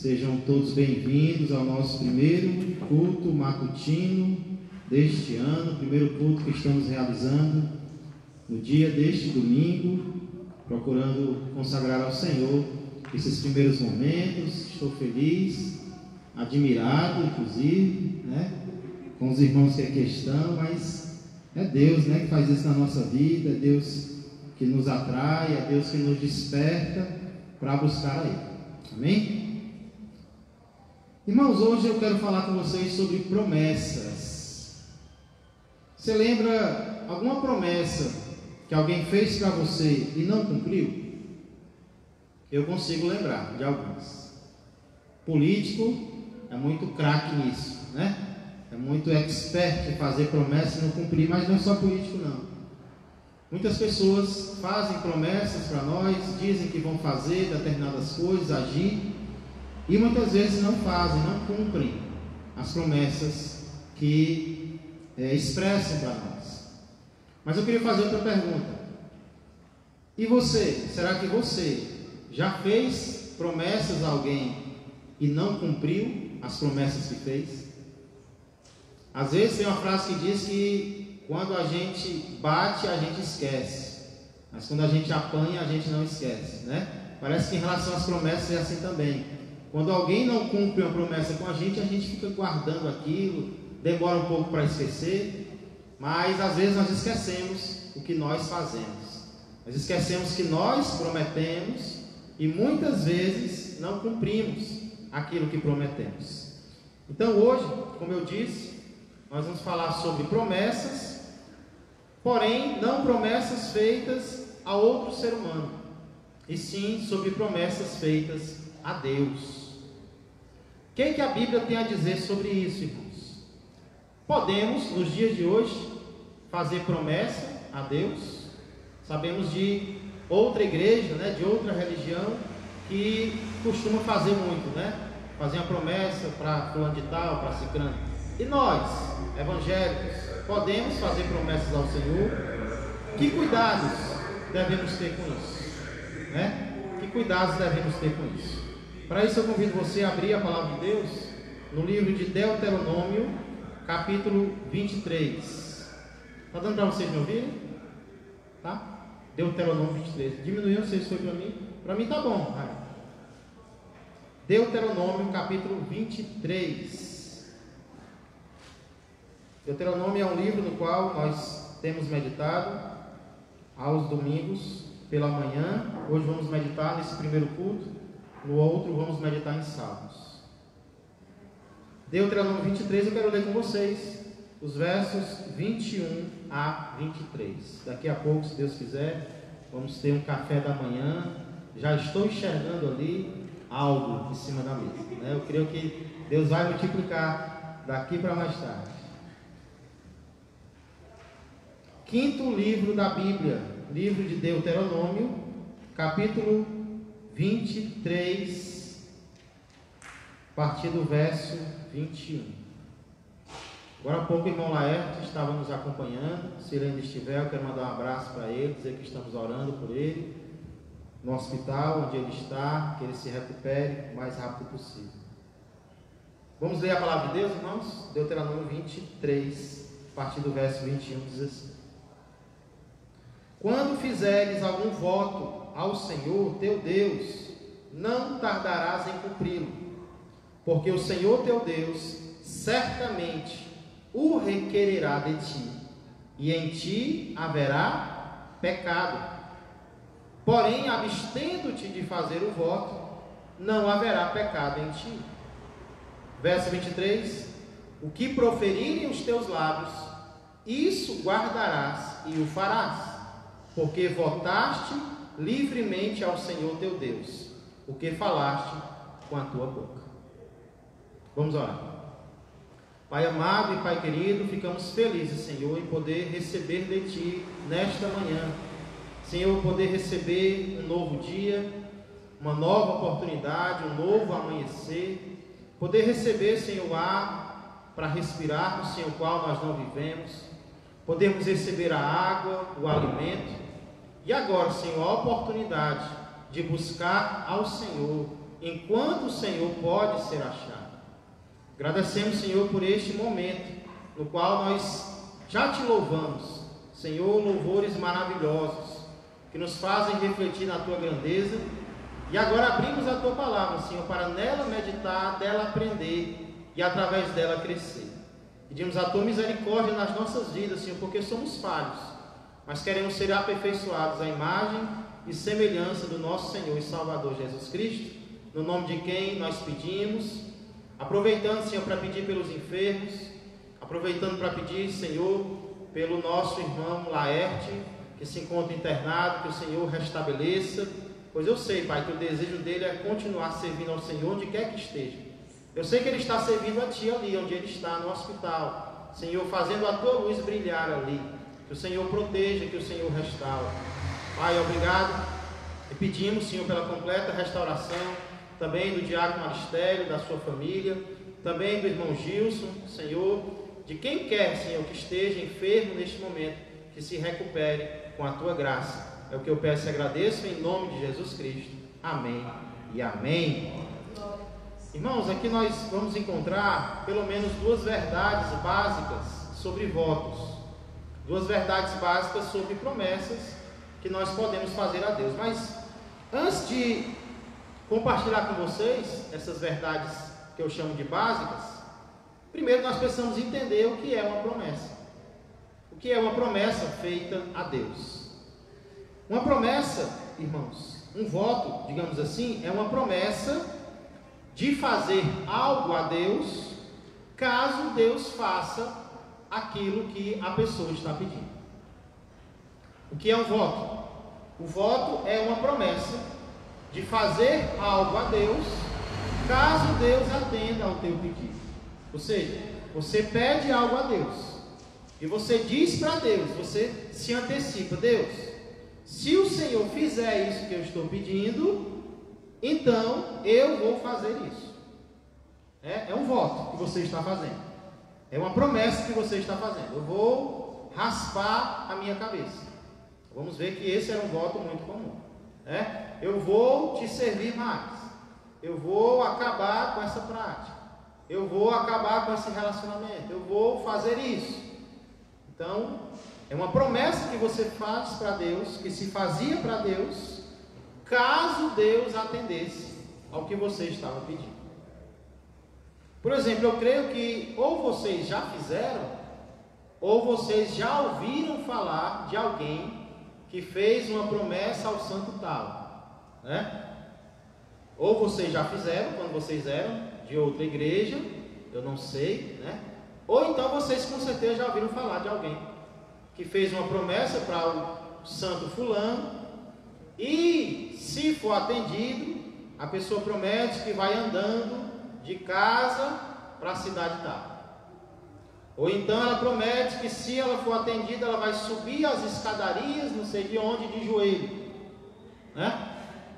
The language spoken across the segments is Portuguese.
Sejam todos bem-vindos ao nosso primeiro culto matutino deste ano, primeiro culto que estamos realizando no dia deste domingo, procurando consagrar ao Senhor esses primeiros momentos. Estou feliz, admirado, inclusive, com os irmãos que aqui estão, mas é Deus, que faz isso na nossa vida, é Deus que nos atrai, é Deus que nos desperta para buscar a Ele. Amém? Irmãos, hoje eu quero falar com vocês sobre promessas. Você lembra alguma promessa que alguém fez para você e não cumpriu? Eu consigo lembrar de algumas. Político é muito craque nisso, É muito expert em fazer promessa e não cumprir, mas não é só político não. Muitas pessoas fazem promessas para nós, dizem que vão fazer determinadas coisas, agir, e muitas vezes não fazem, não cumprem as promessas que expressam para nós. Mas eu queria fazer outra pergunta. E você? Será que você já fez promessas a alguém e não cumpriu as promessas que fez? Às vezes tem uma frase que diz que quando a gente bate, a gente esquece, mas quando a gente apanha, a gente não esquece, Parece que em relação às promessas é assim também. Quando alguém não cumpre uma promessa com a gente fica guardando aquilo, demora um pouco para esquecer, mas às vezes nós esquecemos o que nós fazemos. Nós esquecemos que nós prometemos e muitas vezes não cumprimos aquilo que prometemos. Então hoje, como eu disse, nós vamos falar sobre promessas, porém não promessas feitas a outro ser humano, e sim sobre promessas feitas a Deus. O que a Bíblia tem a dizer sobre isso, irmãos? Podemos, nos dias de hoje, fazer promessa a Deus. Sabemos de outra igreja, de outra religião, que costuma fazer muito, fazer uma promessa para fulano de tal, para ciclano. E nós, evangélicos, podemos fazer promessas ao Senhor. Que cuidados devemos ter com isso? Que cuidados devemos ter com isso? Para isso eu convido você a abrir a palavra de Deus no livro de Deuteronômio, capítulo 23. Está dando para vocês me ouvirem? Tá? Deuteronômio 23. Diminuiu, não sei se foi para mim. Para mim está bom. Deuteronômio, capítulo 23. Deuteronômio é um livro no qual nós temos meditado aos domingos pela manhã. Hoje vamos meditar nesse primeiro culto. No outro vamos meditar em Salmos. Deuteronômio 23, eu quero ler com vocês os versos 21 a 23. Daqui a pouco, se Deus quiser, vamos ter um café da manhã. Já estou enxergando ali algo em cima da mesa, Eu creio que Deus vai multiplicar daqui para mais tarde. Quinto livro da Bíblia, livro de Deuteronômio, capítulo 23, a partir do verso 21. Agora há pouco o irmão Laerte estava nos acompanhando. Se ele ainda estiver, eu quero mandar um abraço para ele, dizer que estamos orando por ele no hospital onde ele está, que ele se recupere o mais rápido possível. Vamos ler a palavra de Deus, irmãos? Deuteronômio 23, a partir do verso 21, diz assim: Quando fizeres algum voto ao Senhor teu Deus, não tardarás em cumpri-lo, porque o Senhor teu Deus certamente o requererá de ti, e em ti haverá pecado. Porém, abstendo-te de fazer o voto, não haverá pecado em ti. Verso 23: O que proferirem os teus lábios, isso guardarás e o farás, porque votaste livremente ao Senhor teu Deus, o que falaste com a tua boca. Vamos orar. Pai amado e Pai querido, ficamos felizes, Senhor, em poder receber de Ti nesta manhã, Senhor, poder receber um novo dia, uma nova oportunidade, um novo amanhecer, poder receber, Senhor, ar para respirarmos, sem o qual nós não vivemos, podemos receber a água, o alimento. E agora, Senhor, a oportunidade de buscar ao Senhor enquanto o Senhor pode ser achado. Agradecemos, Senhor, por este momento, no qual nós já te louvamos, Senhor, louvores maravilhosos, que nos fazem refletir na tua grandeza, e agora abrimos a tua palavra, Senhor, para nela meditar, dela aprender, e através dela crescer. Pedimos a tua misericórdia nas nossas vidas, Senhor, porque somos falhos, mas queremos ser aperfeiçoados à imagem e semelhança do nosso Senhor e Salvador Jesus Cristo, no nome de quem nós pedimos, aproveitando, Senhor, para pedir pelos enfermos, aproveitando para pedir, Senhor, pelo nosso irmão Laerte, que se encontra internado, que o Senhor restabeleça, pois eu sei, Pai, que o desejo dele é continuar servindo ao Senhor onde quer que esteja. Eu sei que ele está servindo a Ti ali, onde ele está, no hospital, Senhor, fazendo a Tua luz brilhar ali, que o Senhor proteja, que o Senhor restaure. Pai, obrigado, e pedimos, Senhor, pela completa restauração, também do diácono Aristério, da sua família, também do irmão Gilson, Senhor, de quem quer, Senhor, que esteja enfermo neste momento, que se recupere com a Tua graça. É o que eu peço e agradeço em nome de Jesus Cristo. Amém e amém. Irmãos, aqui nós vamos encontrar pelo menos duas verdades básicas sobre votos, duas verdades básicas sobre promessas que nós podemos fazer a Deus. Mas antes de compartilhar com vocês essas verdades que eu chamo de básicas, primeiro nós precisamos entender o que é uma promessa. O que é uma promessa feita a Deus? Uma promessa, irmãos, um voto, digamos assim, é uma promessa de fazer algo a Deus, caso Deus faça aquilo que a pessoa está pedindo. O que é um voto? O voto é uma promessa de fazer algo a Deus, caso Deus atenda ao teu pedido. Ou seja, você pede algo a Deus, e você diz para Deus, você se antecipa: Deus, se o Senhor fizer isso que eu estou pedindo, então eu vou fazer isso. É um voto que você está fazendo, é uma promessa que você está fazendo. Eu vou raspar a minha cabeça. Vamos ver que esse era um voto muito comum. Eu vou te servir mais, eu vou acabar com essa prática, eu vou acabar com esse relacionamento, eu vou fazer isso. Então, é uma promessa que você faz para Deus, que se fazia para Deus, caso Deus atendesse ao que você estava pedindo. Por exemplo, eu creio que ou vocês já fizeram, ou vocês já ouviram falar de alguém que fez uma promessa ao santo tal, Ou vocês já fizeram quando vocês eram de outra igreja, eu não sei, Ou então vocês com certeza já ouviram falar de alguém que fez uma promessa para o santo fulano, e se for atendido, a pessoa promete que vai andando de casa para a cidade tal. Ou então ela promete que se ela for atendida, ela vai subir as escadarias, não sei de onde, de joelho.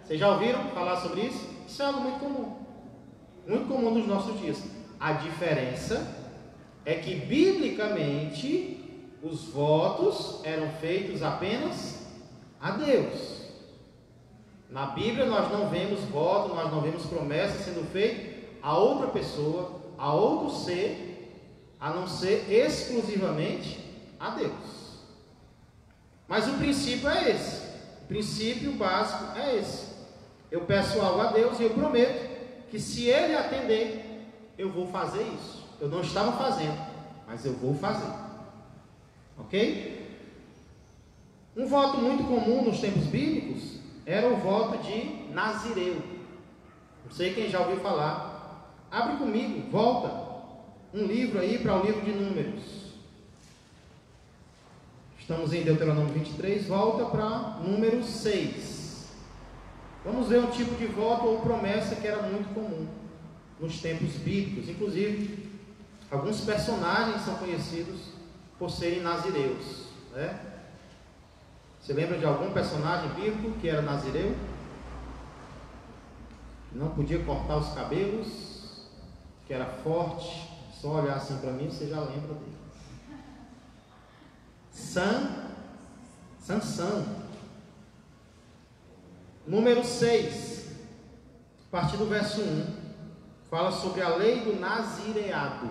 Vocês já ouviram falar sobre isso? Isso é algo muito comum nos nossos dias. A diferença é que biblicamente os votos eram feitos apenas a Deus. Na Bíblia nós não vemos voto, nós não vemos promessa sendo feita a outra pessoa, a outro ser, a não ser exclusivamente a Deus. Mas o princípio é esse, o princípio básico é esse. Eu peço algo a Deus e eu prometo que se Ele atender, eu vou fazer isso. Eu não estava fazendo, mas eu vou fazer. Ok? Um voto muito comum nos tempos bíblicos era o voto de Nazireu. Não sei quem já ouviu falar. Abre comigo, volta um livro aí para o livro de Números. Estamos em Deuteronômio 23, volta para Números 6. Vamos ver um tipo de voto ou promessa que era muito comum nos tempos bíblicos. Inclusive, alguns personagens são conhecidos por serem nazireus. Você lembra de algum personagem bíblico que era nazireu? Não podia cortar os cabelos, que era forte. Só olhar assim para mim, você já lembra dele. Sansão. Número 6. partir do verso 1, fala sobre a lei do nazireado.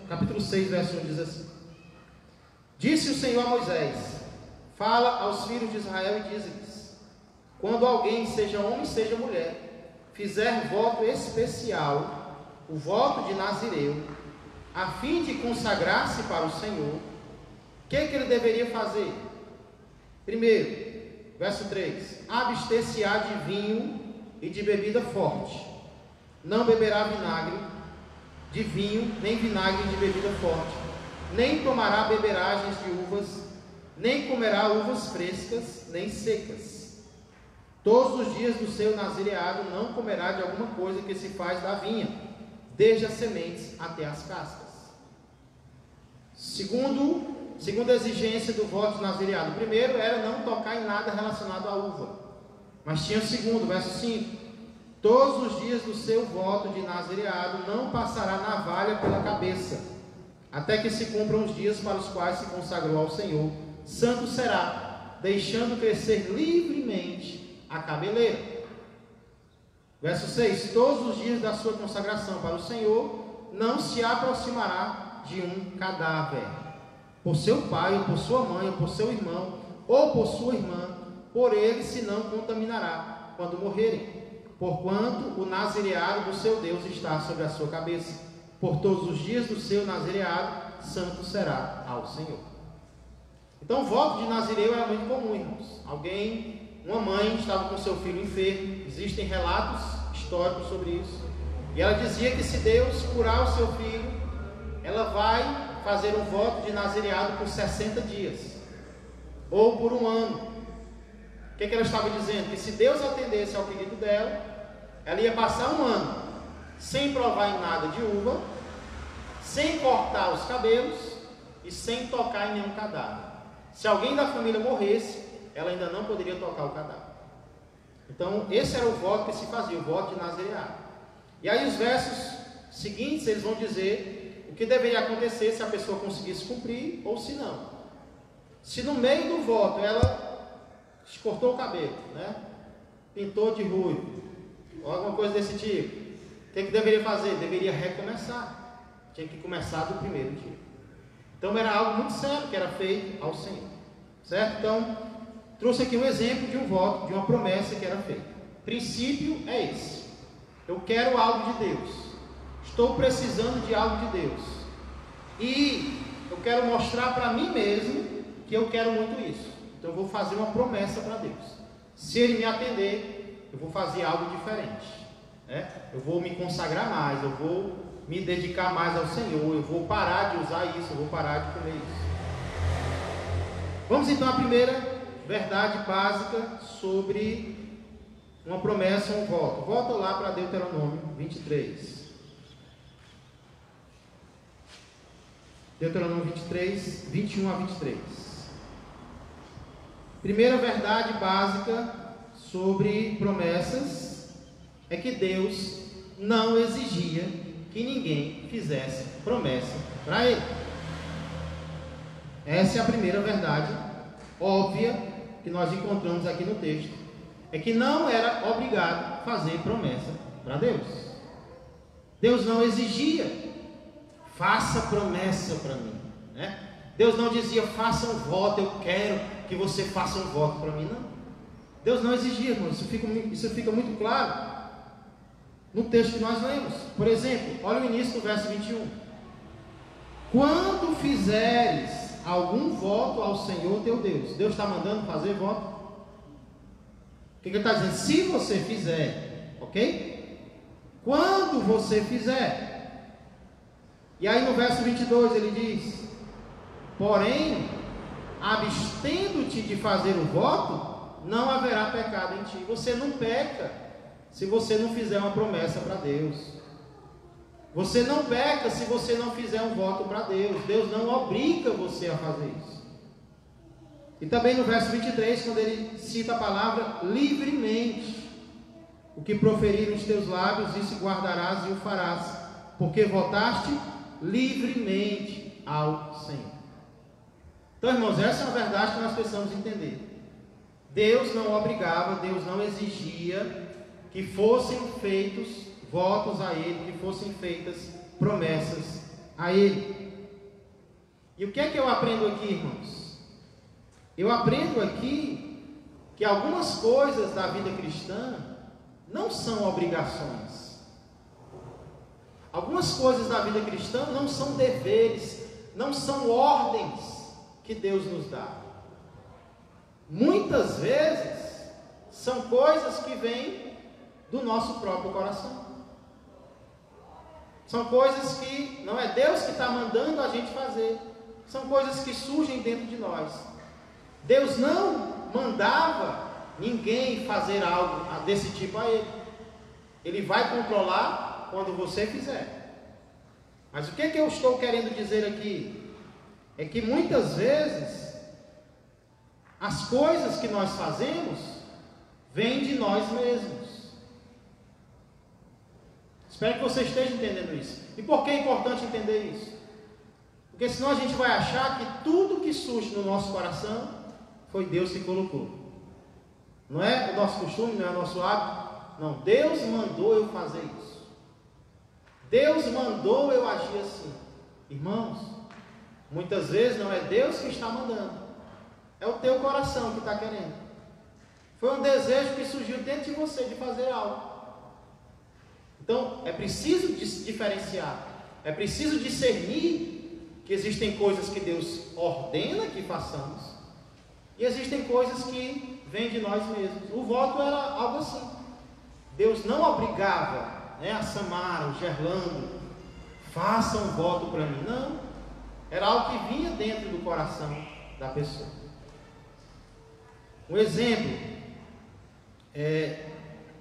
Capítulo 6, verso 1 diz assim: Disse o Senhor a Moisés: Fala aos filhos de Israel e dize-lhes: Quando alguém, seja homem, seja mulher, fizer voto especial, o voto de Nazireu, a fim de consagrar-se para o Senhor, o que ele deveria fazer? Primeiro, verso 3: abster-se-á de vinho e de bebida forte, não beberá vinagre de vinho, nem vinagre de bebida forte, nem tomará beberagens de uvas, nem comerá uvas frescas, nem secas. Todos os dias do seu nazireado não comerá de alguma coisa que se faz da vinha, desde as sementes até as cascas. Segunda exigência do voto de nazireado. O primeiro era não tocar em nada relacionado à uva. Mas tinha o segundo, verso 5: Todos os dias do seu voto de nazireado não passará navalha pela cabeça, até que se cumpram os dias para os quais se consagrou ao Senhor. Santo será, deixando crescer livremente a cabeleira. Verso 6: Todos os dias da sua consagração para o Senhor não se aproximará de um cadáver, por seu pai, ou por sua mãe, ou por seu irmão, ou por sua irmã, por ele se não contaminará quando morrerem, porquanto o nazireado do seu Deus está sobre a sua cabeça. Por todos os dias do seu nazireado, santo será ao Senhor. Então o voto de nazireu era muito comum, irmãos. Uma mãe estava com seu filho enfermo, existem relatos históricos sobre isso, e ela dizia que se Deus curar o seu filho, ela vai fazer um voto de nazireado por 60 dias, ou por um ano. O que ela estava dizendo? Que se Deus atendesse ao pedido dela, ela ia passar um ano sem provar em nada de uva, sem cortar os cabelos e sem tocar em nenhum cadáver. Se alguém da família morresse, ela ainda não poderia tocar o cadáver. Então esse era o voto que se fazia, o voto de nazireado. E aí os versos seguintes, eles vão dizer o que deveria acontecer se a pessoa conseguisse cumprir ou se não. Se no meio do voto ela cortou o cabelo, pintou de ruivo, ou alguma coisa desse tipo, o que deveria fazer? Deveria recomeçar. Tinha que começar do primeiro dia. Então era algo muito sério que era feito ao Senhor, certo? Então trouxe aqui um exemplo de um voto, de uma promessa que era feita. O princípio é esse: eu quero algo de Deus, estou precisando de algo de Deus, e eu quero mostrar para mim mesmo que eu quero muito isso. Então eu vou fazer uma promessa para Deus. Se Ele me atender, eu vou fazer algo diferente, eu vou me consagrar mais, eu vou me dedicar mais ao Senhor, eu vou parar de usar isso, eu vou parar de comer isso. Vamos então à primeira verdade básica sobre uma promessa ou um voto. Volta lá para Deuteronômio 23. Deuteronômio 23, 21 a 23. Primeira verdade básica sobre promessas é que Deus não exigia que ninguém fizesse promessa para Ele. Essa é a primeira verdade óbvia que nós encontramos aqui no texto. É que não era obrigado a fazer promessa para Deus. Deus não exigia: faça promessa para mim, Deus não dizia: faça um voto, eu quero que você faça um voto para mim. Não. Deus não exigia, irmão. Isso fica muito claro no texto que nós lemos. Por exemplo, olha o início do verso 21. Quando fizeres algum voto ao Senhor teu Deus. Deus está mandando fazer voto. O que ele está dizendo? Se você fizer, ok? Quando você fizer. E aí no verso 22 ele diz: porém, abstendo-te de fazer o voto, não haverá pecado em ti. Você não peca se você não fizer uma promessa para Deus. Você não peca se você não fizer um voto para Deus. Deus não obriga você a fazer isso. E também no verso 23, quando ele cita a palavra livremente: o que proferiram os teus lábios, isso guardarás e o farás, porque votaste livremente ao Senhor. Então, irmãos, essa é uma verdade que nós precisamos entender. Deus não obrigava, Deus não exigia que fossem feitos votos a Ele, que fossem feitas promessas a Ele. E o que é que eu aprendo aqui, irmãos? Eu aprendo aqui que algumas coisas da vida cristã não são obrigações. Algumas coisas da vida cristã não são deveres, não são ordens que Deus nos dá. Muitas vezes são coisas que vêm do nosso próprio coração. São coisas que não é Deus que está mandando a gente fazer. São coisas que surgem dentro de nós. Deus não mandava ninguém fazer algo desse tipo a Ele. Ele vai controlar quando você fizer. Mas o que é que eu estou querendo dizer aqui? É que muitas vezes as coisas que nós fazemos vêm de nós mesmos. Espero que você esteja entendendo isso. E por que é importante entender isso? Porque senão a gente vai achar que tudo que surge no nosso coração foi Deus que colocou. Não é o nosso costume, não é o nosso hábito. Não, Deus mandou eu fazer isso. Deus mandou eu agir assim. Irmãos, muitas vezes não é Deus que está mandando. É o teu coração que está querendo. Foi um desejo que surgiu dentro de você de fazer algo. Então, é preciso diferenciar. É preciso discernir que existem coisas que Deus ordena que façamos. E existem coisas que vêm de nós mesmos. O voto era algo assim. Deus não obrigava, a Samara, o Gerlando, faça um voto para mim. Não. Era algo que vinha dentro do coração da pessoa. Um exemplo,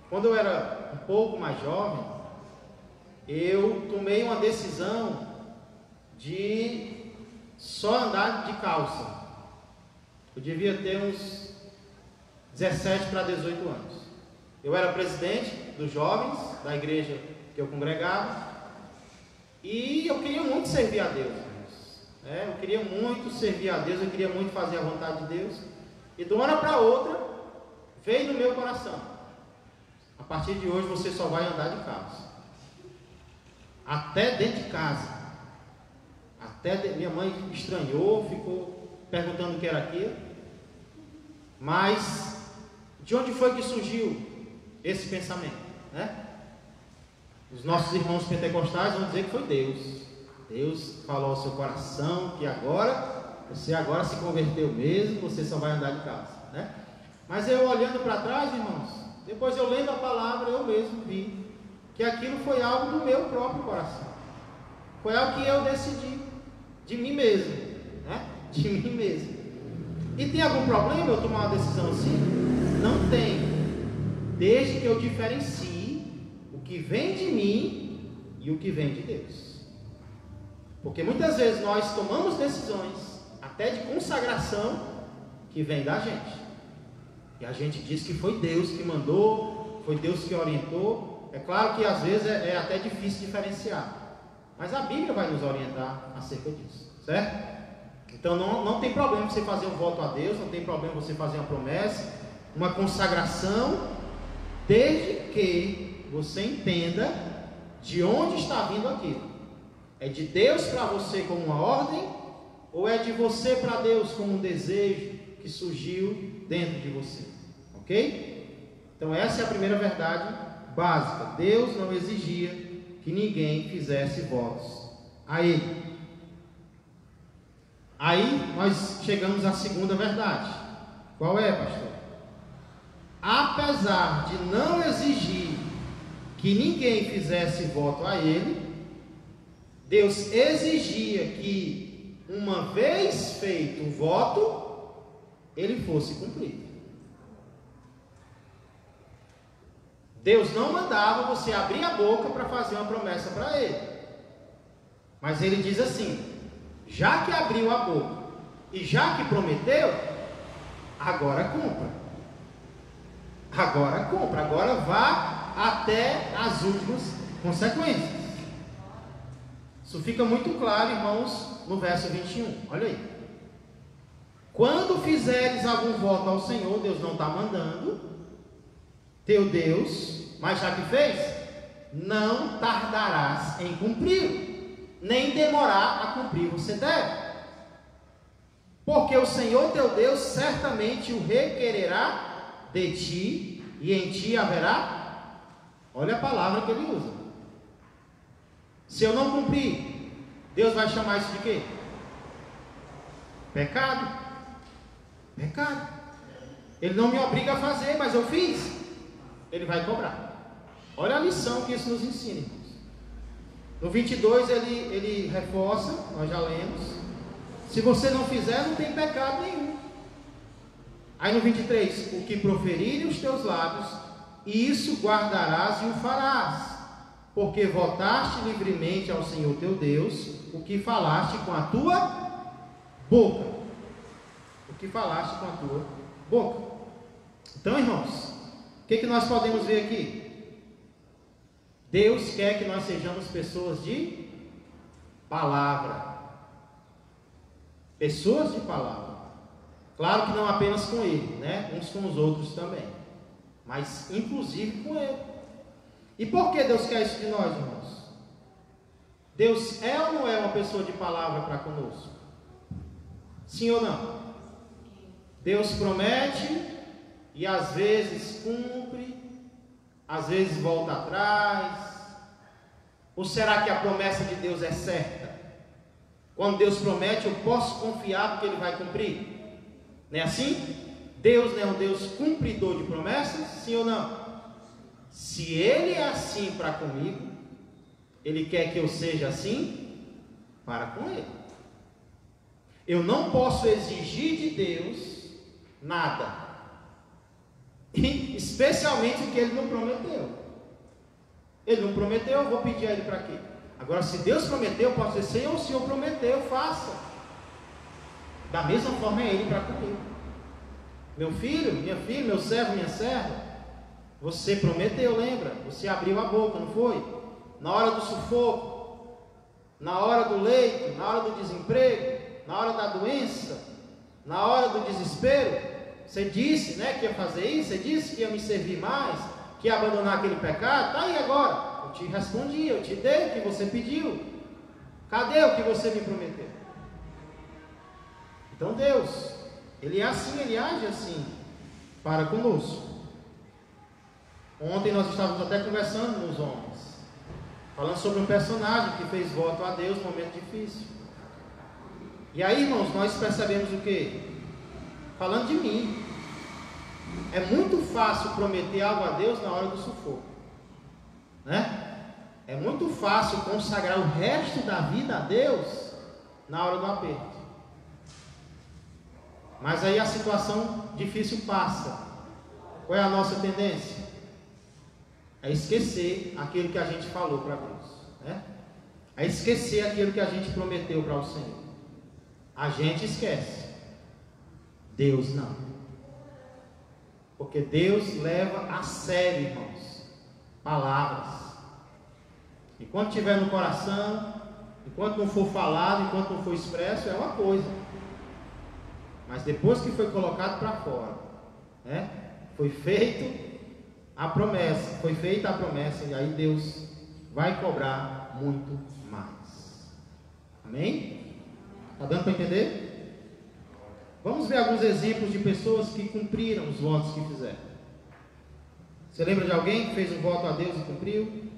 quando eu era um pouco mais jovem, eu tomei uma decisão de só andar de calça. Eu devia ter uns 17 para 18 anos. Eu era presidente dos jovens da igreja que eu congregava e eu queria muito servir a Deus. Eu queria muito servir a Deus, eu queria muito fazer a vontade de Deus. E de uma hora para outra veio no meu coração: a partir de hoje você só vai andar de calça. Até dentro de casa. Minha mãe estranhou, ficou perguntando o que era aquilo. Mas de onde foi que surgiu esse pensamento? Os nossos irmãos pentecostais vão dizer que foi Deus. Deus falou ao seu coração que você agora se converteu mesmo, você só vai andar de calça. Mas eu olhando para trás, irmãos, depois eu lendo a palavra, eu mesmo vi que aquilo foi algo do meu próprio coração. Foi algo que eu decidi, de mim mesmo, de mim mesmo. E tem algum problema eu tomar uma decisão assim? Não tem, desde que eu diferencie o que vem de mim e o que vem de Deus. Porque muitas vezes nós tomamos decisões, até de consagração, que vem da gente. E a gente diz que foi Deus que mandou, foi Deus que orientou. É claro que às vezes é até difícil diferenciar, mas a Bíblia vai nos orientar acerca disso, certo? Então não tem problema você fazer um voto a Deus, não tem problema você fazer uma promessa, uma consagração, desde que você entenda de onde está vindo aquilo. É de Deus para você como uma ordem, ou é de você para Deus como um desejo que surgiu dentro de você? Ok? Então essa é a primeira verdade básica. Deus não exigia que ninguém fizesse votos a Ele. Aí nós chegamos à segunda verdade. Qual é, pastor? Apesar de não exigir que ninguém fizesse voto a Ele, Deus exigia que, uma vez feito o voto, ele fosse cumprido. Deus não mandava você abrir a boca para fazer uma promessa para Ele. Mas Ele diz assim: já que abriu a boca e já que prometeu, agora cumpra. Agora cumpra, agora vá até as últimas consequências. Isso fica muito claro, irmãos, no verso 21. Olha aí. Quando fizeres algum voto ao Senhor, Deus não está mandando, teu Deus, mas já que fez, não tardarás em cumprir, nem demorar a cumprir você deve. Porque o Senhor teu Deus certamente o requererá de ti, e em ti haverá, olha a palavra que ele usa. Se eu não cumprir, Deus vai chamar isso de quê? Pecado. Pecado. Ele não me obriga a fazer, mas eu fiz. Ele vai cobrar. Olha a lição que isso nos ensina, irmãos. No 22 ele reforça, nós já lemos. Se você não fizer, não tem pecado nenhum. Aí no 23, o que proferirem os teus lábios, isso guardarás e o farás, porque votaste livremente ao Senhor teu Deus, o que falaste com a tua boca. O que falaste com a tua boca. Então, irmãos, o que nós podemos ver aqui? Deus quer que nós sejamos pessoas de palavra. Pessoas de palavra. Claro que não apenas com Ele, né? Uns com os outros também, mas inclusive com Ele. E por que Deus quer isso de nós, irmãos? Deus é ou não é uma pessoa de palavra para conosco? Sim ou não? Deus promete e às vezes cumpre, às vezes volta atrás. Ou será que a promessa de Deus é certa? Quando Deus promete, eu posso confiar porque Ele vai cumprir? Não é assim? Deus não é um Deus cumpridor de promessas? Sim ou não? Se Ele é assim para comigo, Ele quer que eu seja assim para com Ele. Eu não posso exigir de Deus nada, especialmente o que Ele não prometeu. Ele não prometeu, eu vou pedir a Ele para quê? Agora, se Deus prometeu, eu posso dizer: Senhor, o Senhor prometeu, faça. Da mesma forma é Ele para comigo. Meu filho, minha filha, meu servo, minha serva, você prometeu, lembra? Você abriu a boca, não foi? Na hora do sufoco, na hora do leito, na hora do desemprego, na hora da doença, na hora do desespero, você disse, né, que ia fazer isso, você disse que ia me servir mais, que ia abandonar aquele pecado. Está aí agora. Eu te respondi, eu te dei o que você pediu. Cadê o que você me prometeu? Então Deus, Ele é assim, Ele age assim para conosco. Ontem nós estávamos até conversando nos homens, falando sobre um personagem que fez voto a Deus num momento difícil. E aí, irmãos, nós percebemos o quê? Falando de mim, é muito fácil prometer algo a Deus na hora do sufoco, né? É muito fácil consagrar o resto da vida a Deus na hora do aperto. Mas aí a situação difícil passa. Qual é a nossa tendência? É esquecer aquilo que a gente falou para Deus, né? É esquecer aquilo que a gente prometeu para o Senhor. A gente esquece, Deus não. Porque Deus leva a sério, irmãos, palavras. Enquanto estiver no coração, enquanto não for falado, enquanto não for expresso, é uma coisa. Mas depois que foi colocado para fora, né? Foi feita a promessa, e aí Deus vai cobrar muito mais. Amém? Está dando para entender? Vamos ver alguns exemplos de pessoas que cumpriram os votos que fizeram. Você lembra de alguém que fez um voto a Deus e cumpriu?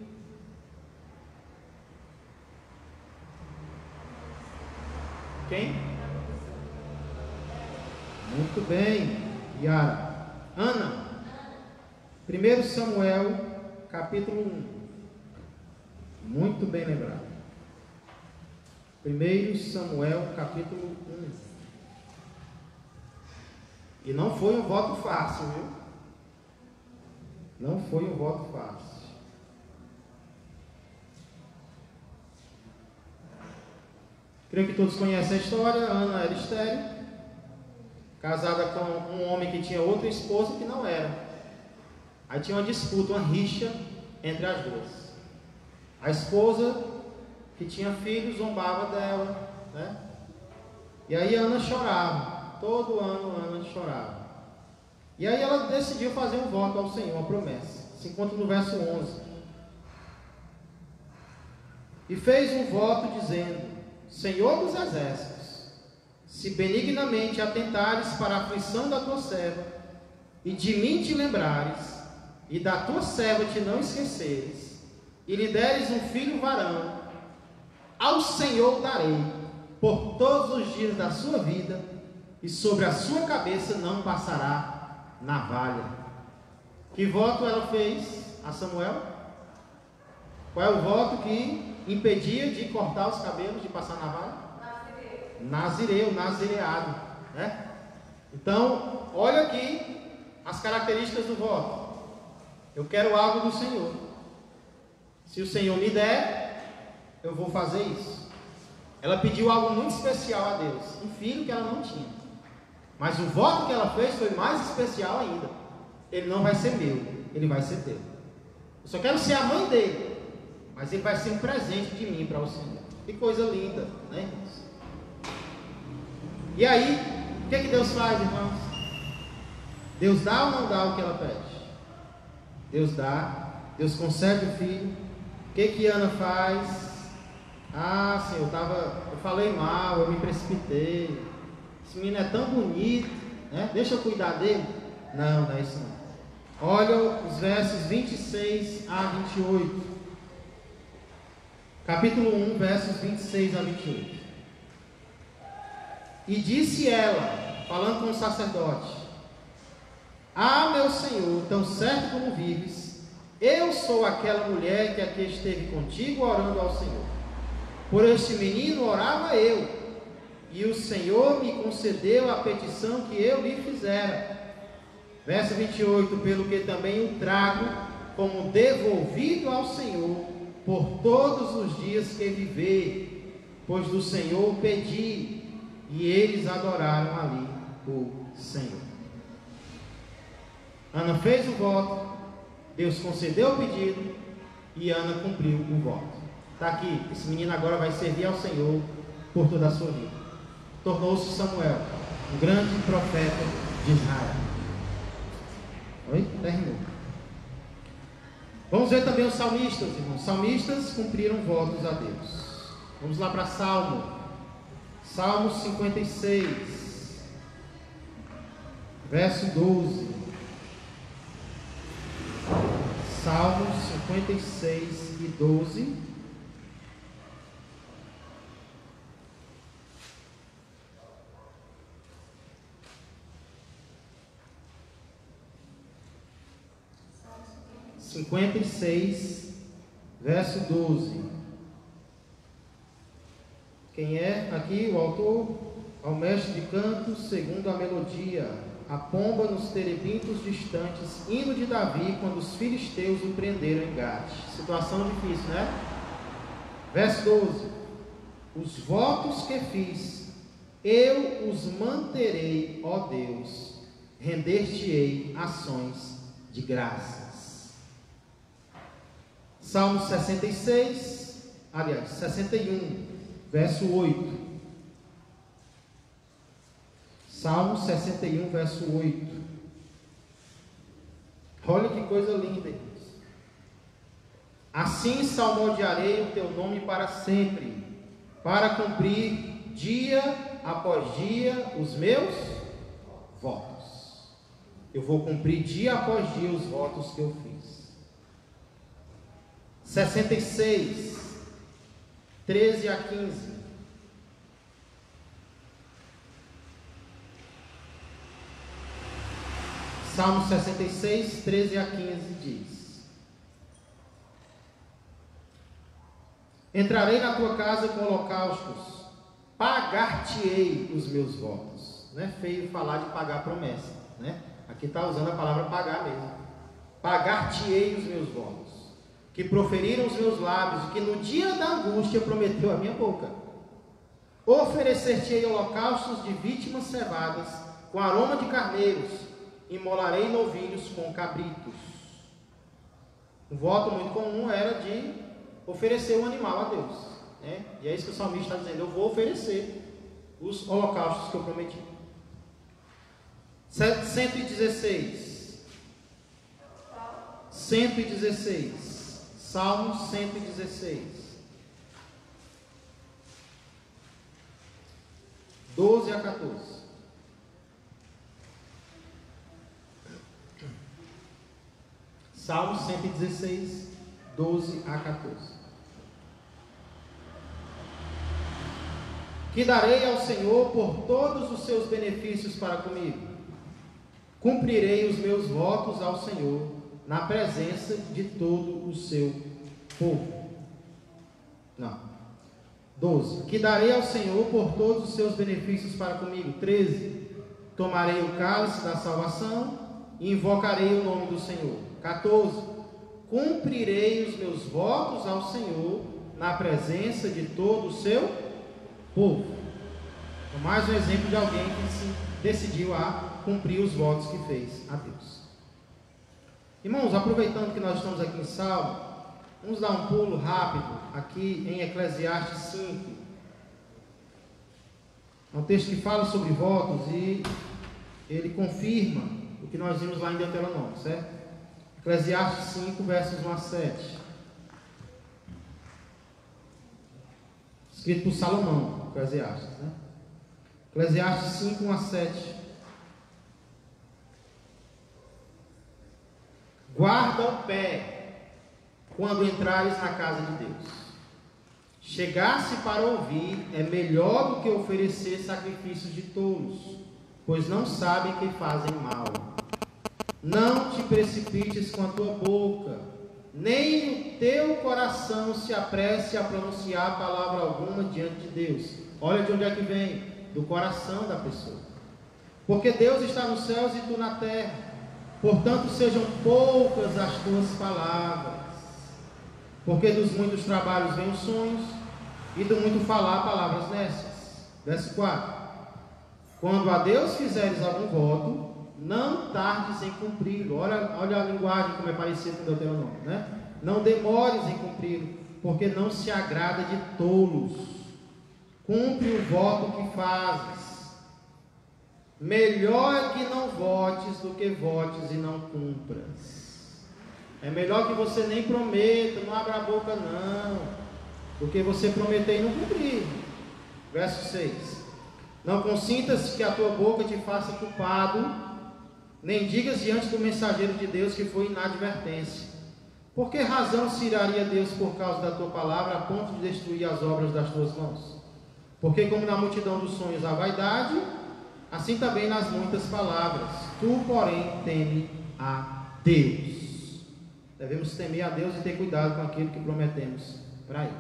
Quem? Muito bem, Yara. Ana. 1 Samuel, capítulo 1. Muito bem lembrado. 1 Samuel, capítulo 1. E não foi um voto fácil, viu? Não foi um voto fácil. Creio que todos conhecem a história. Ana era estéril, casada com um homem que tinha outra esposa que não era. Aí tinha uma disputa, uma rixa entre as duas. A esposa que tinha filhos zombava dela, né? E aí Ana chorava. todo ano Ana chorava. E aí ela decidiu fazer um voto ao Senhor, uma promessa. Se encontra no verso 11. E fez um voto dizendo: Senhor dos exércitos, se benignamente atentares para a aflição da tua serva, e de mim te lembrares, e da tua serva te não esqueceres, e lhe deres um filho varão, ao Senhor darei por todos os dias da sua vida, e sobre a sua cabeça não passará navalha. Que voto ela fez a Samuel? Qual é o voto que impedia de cortar os cabelos, de passar navalha? Nazireu, nazireado, né? Então, olha aqui as características do voto. Eu quero algo do Senhor. Se o Senhor me der, eu vou fazer isso. Ela pediu algo muito especial a Deus, um filho que ela não tinha. Mas o voto que ela fez foi mais especial ainda. Ele não vai ser meu, ele vai ser teu. Eu só quero ser a mãe dele, mas ele vai ser um presente de mim para o Senhor. Que coisa linda, né, irmãos? E aí, o que Deus faz, irmãos? Deus dá ou não dá o que ela pede? Deus dá, Deus concede o filho. O que Ana faz? Ah, Senhor, eu falei mal, eu me precipitei. Esse menino é tão bonito, né? Deixa eu cuidar dele. Não é isso não. Olha os versos 26 a 28. Capítulo 1, versos 26 a 28. E disse ela, falando com o sacerdote: Ah, meu Senhor, tão certo como vives, eu sou aquela mulher que aqui esteve contigo orando ao Senhor. Por este menino orava eu, e o Senhor me concedeu a petição que eu lhe fizera. Verso 28, pelo que também o trago como devolvido ao Senhor por todos os dias que viver, pois do Senhor pedi, e eles adoraram ali o Senhor. Ana fez o voto, Deus concedeu o pedido, e Ana cumpriu o voto. Está aqui, esse menino agora vai servir ao Senhor por toda a sua vida. Tornou-se Samuel, um grande profeta de Israel. Oi? Terminou. Vamos ver também os salmistas, irmãos. Os salmistas cumpriram votos a Deus. Vamos lá para Salmo. Salmo 56, verso 12. Salmo 56 e 12. Cinquenta e seis, verso 12. Quem é aqui o autor? Ao mestre de canto, segundo a melodia, a pomba nos terebintos distantes, hino de Davi, quando os filisteus o prenderam em Gate. Situação difícil, né? Verso 12. Os votos que fiz, eu os manterei, ó Deus, render-te-ei ações de graças. Salmo 66, aliás, 61, verso 8. Salmo 61, verso 8. Olha que coisa linda, irmãos. Assim salmodiarei o teu nome para sempre, para cumprir dia após dia os meus votos. Eu vou cumprir dia após dia os votos que eu fiz. 66, 13 a 15. Salmo 66, 13 a 15 diz: Entrarei na tua casa com holocaustos, pagar-te-ei os meus votos. Não é feio falar de pagar promessa, né? Aqui está usando a palavra pagar mesmo. Pagar-te-ei os meus votos, que proferiram os meus lábios, e que no dia da angústia prometeu a minha boca. Oferecer-te-ei holocaustos de vítimas cevadas, com aroma de carneiros, imolarei novilhos com cabritos. Um voto muito comum era de oferecer um animal a Deus, né? E é isso que o salmista está dizendo: eu vou oferecer os holocaustos que eu prometi. 116. 116. Salmo 116. 12 a 14. Salmo 116, 12 a 14. Que darei ao Senhor por todos os seus benefícios para comigo. Cumprirei os meus votos ao Senhor na presença de todo o seu povo. Não. 12. Que darei ao Senhor por todos os seus benefícios para comigo. 13. Tomarei o cálice da salvação e invocarei o nome do Senhor. 14. Cumprirei os meus votos ao Senhor na presença de todo o seu povo. Então, mais um exemplo de alguém que se decidiu a cumprir os votos que fez a Deus. Irmãos, aproveitando que nós estamos aqui em Salmo, vamos dar um pulo rápido aqui em Eclesiastes 5. É um texto que fala sobre votos e ele confirma o que nós vimos lá em Deuteronômio, certo? Eclesiastes 5, versos 1 a 7. Escrito por Salomão, Eclesiastes, né? Eclesiastes 5, 1 a 7. Guarda o pé quando entrares na casa de Deus. Chegar-se para ouvir é melhor do que oferecer sacrifícios de tolos, pois não sabem que fazem mal. Não te precipites com a tua boca, nem o teu coração se apresse a pronunciar palavra alguma diante de Deus. Olha de onde é que vem? Do coração da pessoa. Porque Deus está nos céus e tu na terra. Portanto, sejam poucas as tuas palavras. Porque dos muitos trabalhos vêm os sonhos, e do muito falar palavras nessas. Verso 4. Quando a Deus fizeres algum voto, não tardes em cumpri-lo. Olha a linguagem como é parecida com o Deuteronômio, né? Não demores em cumpri-lo, porque não se agrada de tolos. Cumpre o voto que fazes. Melhor é que não votes do que votes e não cumpras. É melhor que você nem prometa, não abra a boca não, do que você prometer e não cumprir. Verso 6. Não consintas que a tua boca te faça culpado, nem digas diante do mensageiro de Deus que foi inadvertência. Por que razão se iraria Deus por causa da tua palavra, a ponto de destruir as obras das tuas mãos? Porque como na multidão dos sonhos há vaidade, assim também nas muitas palavras. Tu, porém, teme a Deus. Devemos temer a Deus e ter cuidado com aquilo que prometemos para Ele.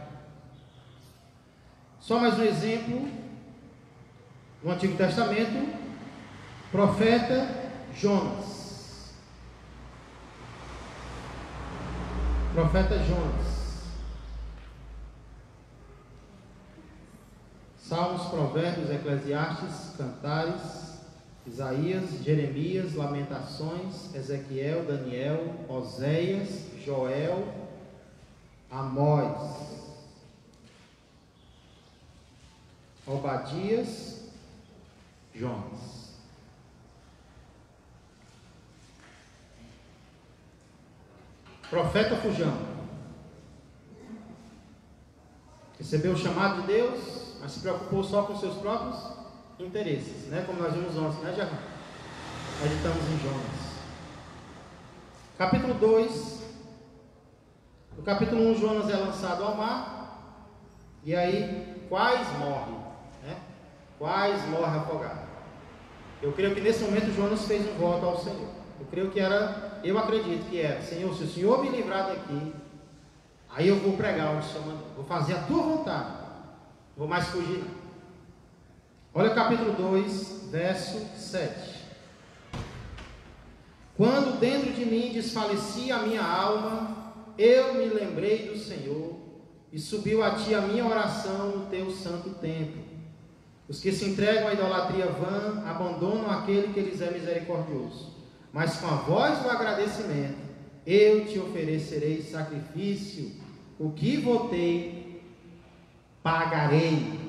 Só mais um exemplo. No Antigo Testamento, profeta Jonas. Profeta Jonas. Salmos, Provérbios, Eclesiastes, Cantares, Isaías, Jeremias, Lamentações, Ezequiel, Daniel, Oséias, Joel, Amós, Obadias, Jonas. Profeta Fujão recebeu o chamado de Deus, mas se preocupou só com seus próprios interesses, né? Como nós vimos ontem, né, Jair? Meditamos em Jonas. Capítulo 2. No capítulo 1, Jonas é lançado ao mar. E aí, quais morrem? Né? Quais morrem afogados? Eu creio que nesse momento Jonas fez um voto ao Senhor. Eu acredito que era: Senhor, se o Senhor me livrar daqui, aí eu vou pregar onde o Senhor mandou. Vou fazer a tua vontade. Não vou mais fugir não. Olha o capítulo 2, verso 7. Quando dentro de mim desfalecia a minha alma, eu me lembrei do Senhor, e subiu a ti a minha oração no teu santo templo. Os que se entregam à idolatria vã abandonam aquele que lhes é misericordioso. Mas com a voz do agradecimento, eu te oferecerei sacrifício. O que votei, pagarei.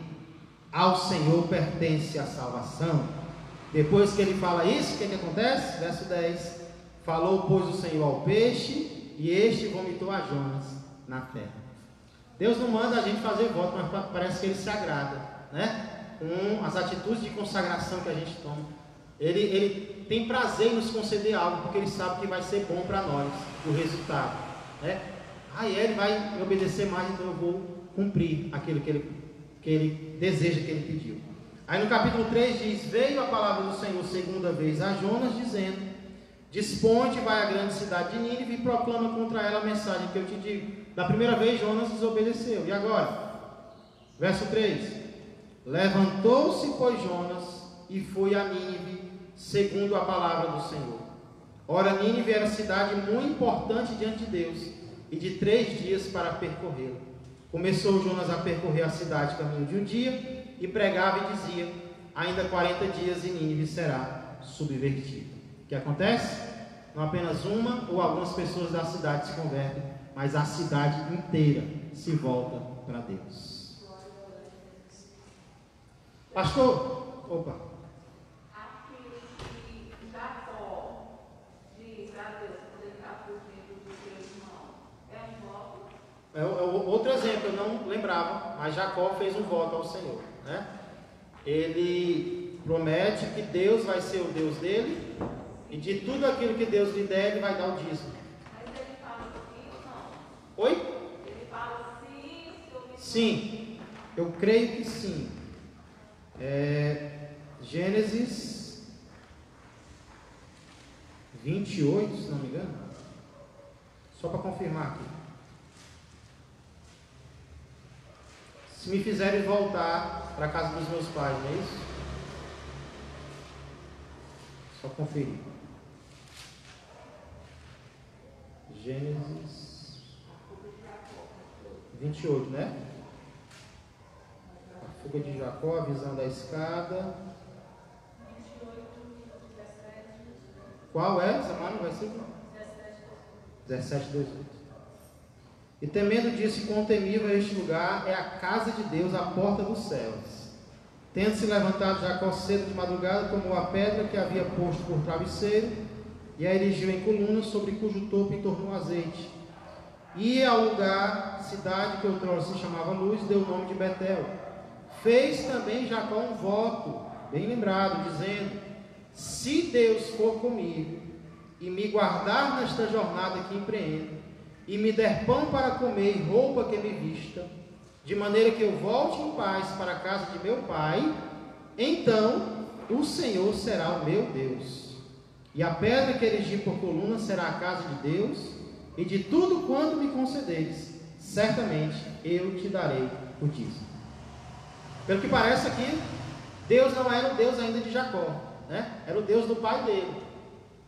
Ao Senhor pertence a salvação. Depois que ele fala isso, o que acontece? Verso 10: falou, pois, o Senhor ao peixe, e este vomitou a Jonas na terra. Deus não manda a gente fazer voto, mas parece que Ele se agrada, né? Com as atitudes de consagração que a gente toma. Ele tem prazer em nos conceder algo, porque Ele sabe que vai ser bom para nós, o resultado, né? Ele vai me obedecer mais, então eu vou cumprir aquilo que ele deseja, que Ele pediu. Aí no capítulo 3 diz: veio a palavra do Senhor segunda vez a Jonas, dizendo: dispõe-te, vai à grande cidade de Nínive e proclama contra ela a mensagem que eu te digo. Da primeira vez Jonas desobedeceu. E agora? Verso 3: levantou-se, pois, Jonas e foi a Nínive, segundo a palavra do Senhor. Ora, Nínive era cidade muito importante diante de Deus, e de 3 dias para percorrê-la. Começou Jonas a percorrer a cidade caminho de um dia, e pregava e dizia: ainda 40 dias e Nínive será subvertida. O que acontece? Não apenas uma ou algumas pessoas da cidade se convertem, mas a cidade inteira se volta para Deus. Pastor, opa. Aquilo que Jacó diz a Deus quando ele está fugindo do seu irmão, é um voto? Outro exemplo, eu não lembrava, mas Jacó fez um voto ao Senhor, né? Ele promete que Deus vai ser o Deus dele, e de tudo aquilo que Deus lhe der, ele vai dar o dízimo. Mas ele fala sim ou não? Oi? Ele fala sim, Sim, eu creio que sim. Gênesis 28, se não me engano. Só para confirmar aqui. Se me fizerem voltar para a casa dos meus pais, não é isso? Só conferir. Gênesis 28, né? A fuga de Jacó, a visão da escada. 28, 17. Qual é, Samara? Vai ser 17, 18. E temendo disse: quão temível este lugar, é a casa de Deus, a porta dos céus. Tendo se levantado Jacó cedo de madrugada, tomou a pedra que havia posto por travesseiro e a erigiu em colunas, sobre cujo topo entornou azeite. E ao lugar, cidade que outrora se chamava Luz, deu o nome de Betel. Fez também Jacó um voto, bem lembrado, dizendo: se Deus for comigo e me guardar nesta jornada que empreendo, e me der pão para comer e roupa que me vista, de maneira que eu volte em paz para a casa de meu pai, então o Senhor será o meu Deus, e a pedra que erigi por coluna será a casa de Deus, e de tudo quanto me concederes, certamente eu te darei o dízimo. Pelo que parece aqui, Deus não era o Deus ainda de Jacó, né? Era o Deus do pai dele.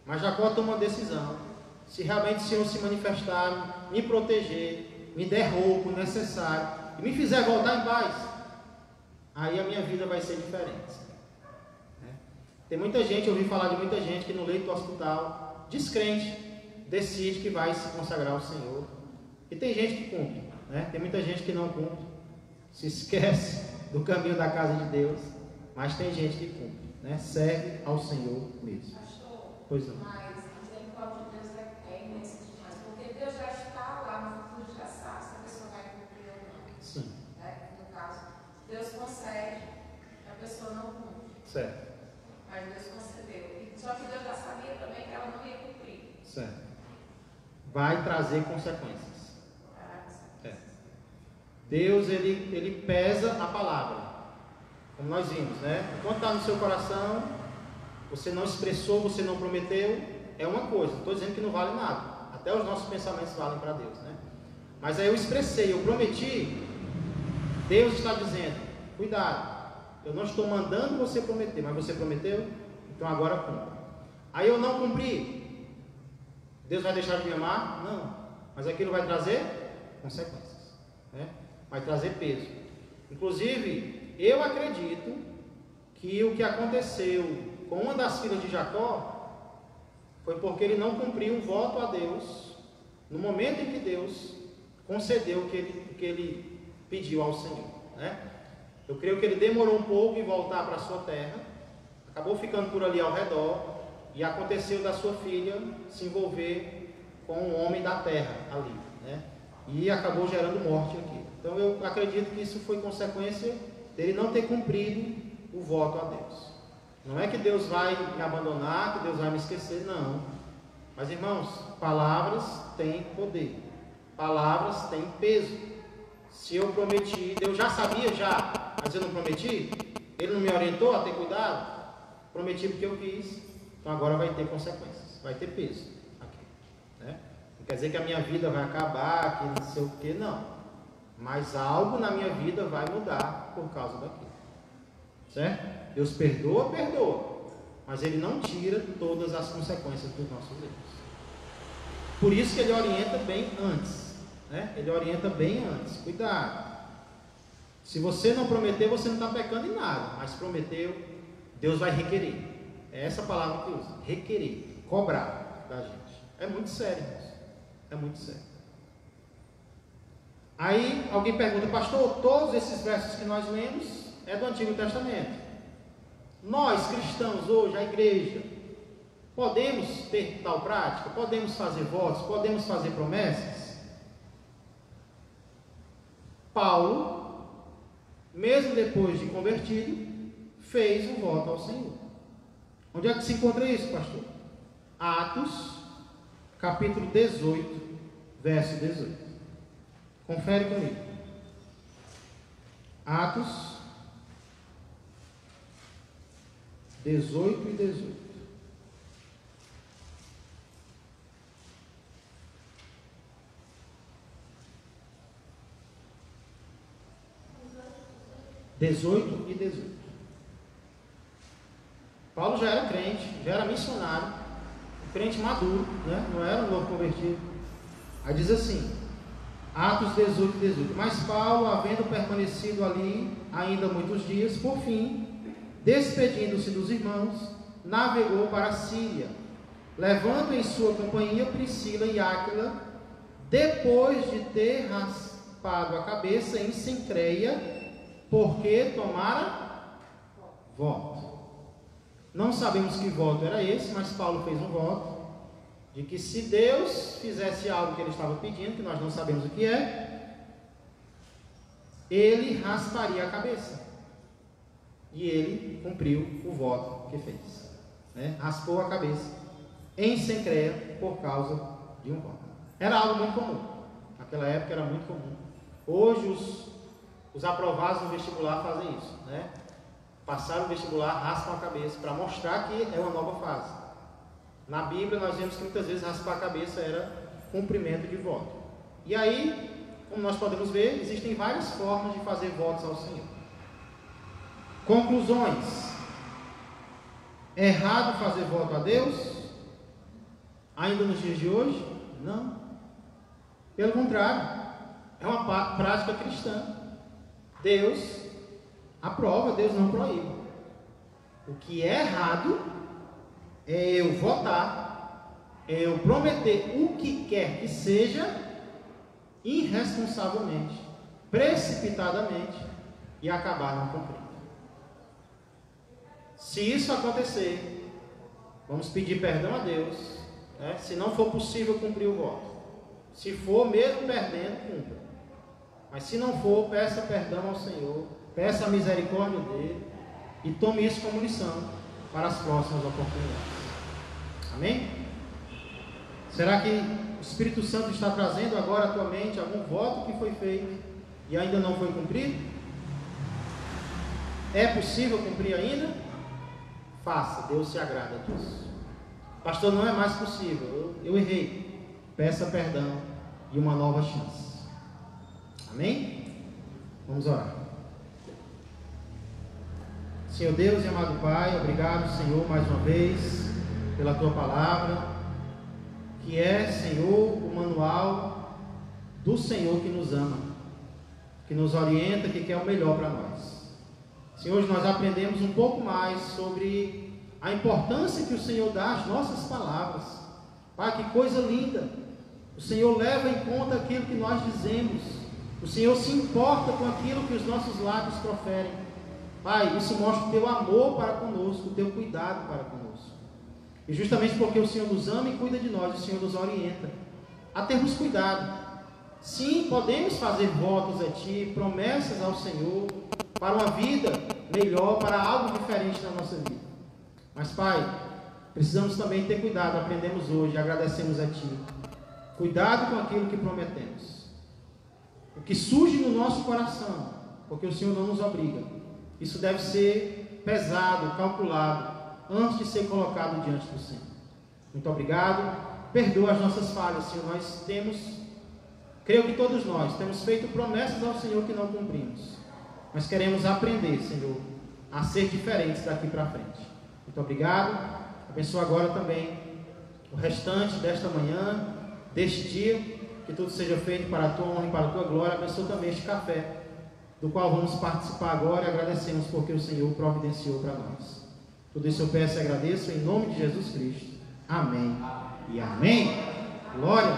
Mas Jacó toma uma decisão: se realmente o Senhor se manifestar, me proteger, me der roupa necessário e me fizer voltar em paz, aí a minha vida vai ser diferente. Tem muita gente, eu ouvi falar de muita gente que no leito do hospital, descrente, decide que vai se consagrar ao Senhor. E tem gente que cumpre, né? Tem muita gente que não cumpre, se esquece do caminho da casa de Deus, mas tem gente que cumpre, né? Serve ao Senhor mesmo. Pastor, Pois não. mas a misericórdia de Deus é imensa demais, porque Deus já está lá no futuro, já sabe se a pessoa vai cumprir ou não. Sim. Né? No caso, Deus concede, a pessoa não cumpre. Certo. Mas Deus concedeu. Só que Deus já sabia também que ela não ia cumprir. Certo. Vai trazer consequências. Deus, ele pesa a palavra, como nós vimos, né? Enquanto está no seu coração, você não expressou, você não prometeu, é uma coisa. Não estou dizendo que não vale nada. Até os nossos pensamentos valem para Deus, né? Mas aí eu expressei, eu prometi. Deus está dizendo: cuidado, eu não estou mandando você prometer, mas você prometeu, então agora cumpra. Aí eu não cumpri, Deus vai deixar de me amar? Não. Mas aquilo vai trazer consequências, né? Vai trazer peso. Inclusive, eu acredito que o que aconteceu com uma das filhas de Jacó foi porque ele não cumpriu um voto a Deus no momento em que Deus concedeu o que ele pediu ao Senhor, né? Eu creio que ele demorou um pouco em voltar para a sua terra, a acabou ficando por ali ao redor, e aconteceu da sua filha se envolver com um homem da terra ali, né? E acabou gerando morte aqui. Então eu acredito que isso foi consequência dele não ter cumprido o voto a Deus. Não é que Deus vai me abandonar, que Deus vai me esquecer, não. Mas irmãos, palavras têm poder, palavras têm peso. Se eu prometi, Deus já sabia já, mas eu não prometi, Ele não me orientou a ter cuidado, prometi porque eu quis, então agora vai ter consequências, vai ter peso aqui, né? Não quer dizer que a minha vida vai acabar, que não sei o que, não, mas algo na minha vida vai mudar por causa daquilo, certo? Deus perdoa, mas Ele não tira todas as consequências dos nossos erros. Por isso que Ele orienta bem antes, né? Ele orienta bem antes. Cuidado. Se você não prometeu, você não está pecando em nada, mas prometeu, Deus vai requerer. É essa palavra que usa, requerer, cobrar da gente. É muito sério, irmãos. É muito sério. Aí alguém pergunta, pastor, todos esses versos que nós lemos é do Antigo Testamento. Nós cristãos hoje, a igreja, podemos ter tal prática? Podemos fazer votos? Podemos fazer promessas? Paulo, mesmo depois de convertido, fez um voto ao Senhor. Onde é que se encontra isso, pastor? Atos, capítulo 18, verso 18. Confere comigo. Atos 18 e 18. E 18. Paulo já era crente, já era missionário, um crente maduro, né? Não era um novo convertido. Aí diz assim, Atos 18 e 18. Mas Paulo, havendo permanecido ali ainda muitos dias, por fim, despedindo-se dos irmãos, navegou para a Síria, levando em sua companhia Priscila e Áquila, depois de ter raspado a cabeça em Cencreia, porque tomara voto. Não sabemos que voto era esse, mas Paulo fez um voto de que se Deus fizesse algo que ele estava pedindo, que nós não sabemos o que é, ele rasparia a cabeça. E ele cumpriu o voto que fez, né? Raspou a cabeça em Cencreia por causa de um voto. Era algo muito comum, naquela época era muito comum. Hoje os aprovados no vestibular fazem isso, né? Passaram o vestibular, raspam a cabeça para mostrar que é uma nova fase. Na Bíblia nós vemos que muitas vezes raspar a cabeça era cumprimento de voto. E aí, como nós podemos ver, existem várias formas de fazer votos ao Senhor. Conclusões. É errado fazer voto a Deus? Ainda nos dias de hoje? Não. Pelo contrário, é uma prática cristã. Deus aprova, Deus não proíbe. O que é errado é eu votar, é eu prometer o que quer que seja, irresponsavelmente, precipitadamente, e acabar não cumprindo. Se isso acontecer, vamos pedir perdão a Deus, né? Se não for possível cumprir o voto. Se for mesmo perdendo, cumpra. Mas se não for, peça perdão ao Senhor, peça a misericórdia dele e tome isso como lição para as próximas oportunidades. Amém? Será que o Espírito Santo está trazendo agora à tua mente algum voto que foi feito e ainda não foi cumprido? É possível cumprir ainda? Faça, Deus se agrada disso. Pastor, não é mais possível, eu errei. Peça perdão e uma nova chance. Amém? Vamos orar. Senhor Deus e amado Pai, obrigado, Senhor, mais uma vez, pela Tua palavra, que é, Senhor, o manual do Senhor que nos ama, que nos orienta, que quer o melhor para nós. Senhor, nós aprendemos um pouco mais sobre a importância que o Senhor dá às nossas palavras. Pai, que coisa linda! O Senhor leva em conta aquilo que nós dizemos. O Senhor se importa com aquilo que os nossos lábios proferem. Pai, isso mostra o teu amor para conosco, o teu cuidado para conosco. E justamente porque o Senhor nos ama e cuida de nós, o Senhor nos orienta a termos cuidado. Sim, podemos fazer votos a Ti, promessas ao Senhor, para uma vida melhor, para algo diferente na nossa vida. Mas, Pai, precisamos também ter cuidado, aprendemos hoje, agradecemos a Ti. Cuidado com aquilo que prometemos. O que surge no nosso coração, porque o Senhor não nos obriga, isso deve ser pesado, calculado, antes de ser colocado diante do Senhor. Muito obrigado. Perdoa as nossas falhas, Senhor. Nós temos, creio que todos nós, temos feito promessas ao Senhor que não cumprimos. Mas queremos aprender, Senhor, a ser diferentes daqui para frente. Muito obrigado. Abençoa agora também o restante desta manhã, deste dia, que tudo seja feito para a Tua honra e para a Tua glória. Abençoa também este café, do qual vamos participar agora, e agradecemos porque o Senhor providenciou para nós. Tudo isso eu peço e agradeço em nome de Jesus Cristo. Amém e amém. Glória.